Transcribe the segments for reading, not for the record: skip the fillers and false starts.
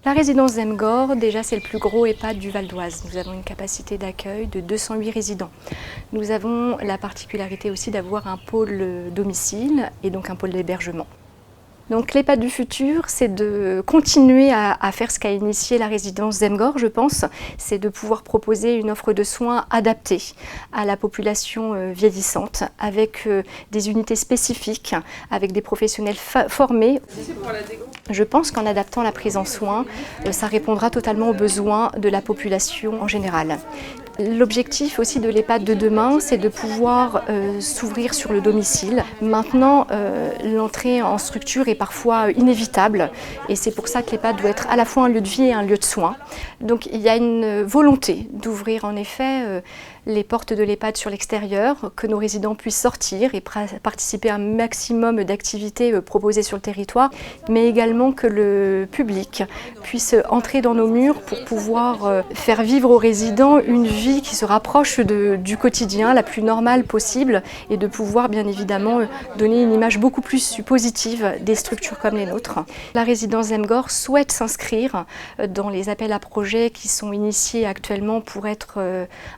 La résidence Zemgor, déjà c'est le plus gros EHPAD du Val d'Oise. Nous avons une capacité d'accueil de 208 résidents. Nous avons la particularité aussi d'avoir un pôle domicile et donc un pôle d'hébergement. Donc l'EHPAD du futur, c'est de continuer à faire ce qu'a initié la résidence Zemgor, je pense, c'est de pouvoir proposer une offre de soins adaptée à la population vieillissante, avec des unités spécifiques, avec des professionnels formés. Je pense qu'en adaptant la prise en soins, ça répondra totalement aux besoins de la population en général. L'objectif aussi de l'EHPAD de demain, c'est de pouvoir s'ouvrir sur le domicile. Maintenant, l'entrée en structure est parfois inévitable et c'est pour ça que l'EHPAD doit être à la fois un lieu de vie et un lieu de soins. Donc il y a une volonté d'ouvrir en effet les portes de l'EHPAD sur l'extérieur, que nos résidents puissent sortir et participer à un maximum d'activités proposées sur le territoire, mais également que le public puisse entrer dans nos murs pour pouvoir faire vivre aux résidents une vie qui se rapproche du quotidien, la plus normale possible, et de pouvoir bien évidemment donner une image beaucoup plus positive des structures comme les nôtres. La résidence Zemgor souhaite s'inscrire dans les appels à projets qui sont initiés actuellement pour être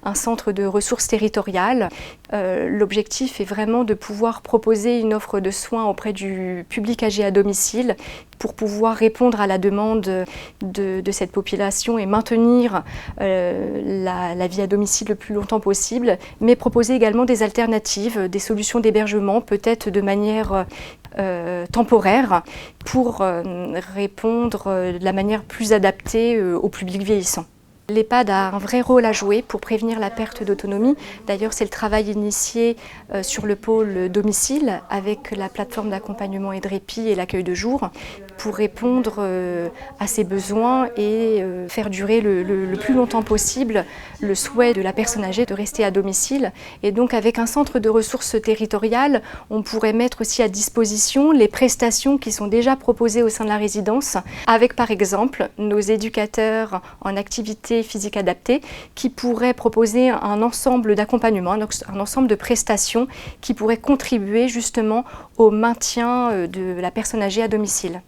un centre de ressources territoriales. L'objectif est vraiment de pouvoir proposer une offre de soins auprès du public âgé à domicile pour pouvoir répondre à la demande de cette population et maintenir la vie à domicile le plus longtemps possible, mais proposer également des alternatives, des solutions d'hébergement, peut-être de manière temporaire, pour répondre de la manière plus adaptée au public vieillissant. L'EHPAD a un vrai rôle à jouer pour prévenir la perte d'autonomie. D'ailleurs, c'est le travail initié sur le pôle domicile avec la plateforme d'accompagnement et de répit et l'accueil de jour pour répondre à ces besoins et faire durer le plus longtemps possible le souhait de la personne âgée de rester à domicile. Et donc, avec un centre de ressources territoriales, on pourrait mettre aussi à disposition les prestations qui sont déjà proposées au sein de la résidence, avec par exemple nos éducateurs en activité physique adaptée qui pourrait proposer un ensemble d'accompagnements, un ensemble de prestations qui pourraient contribuer justement au maintien de la personne âgée à domicile.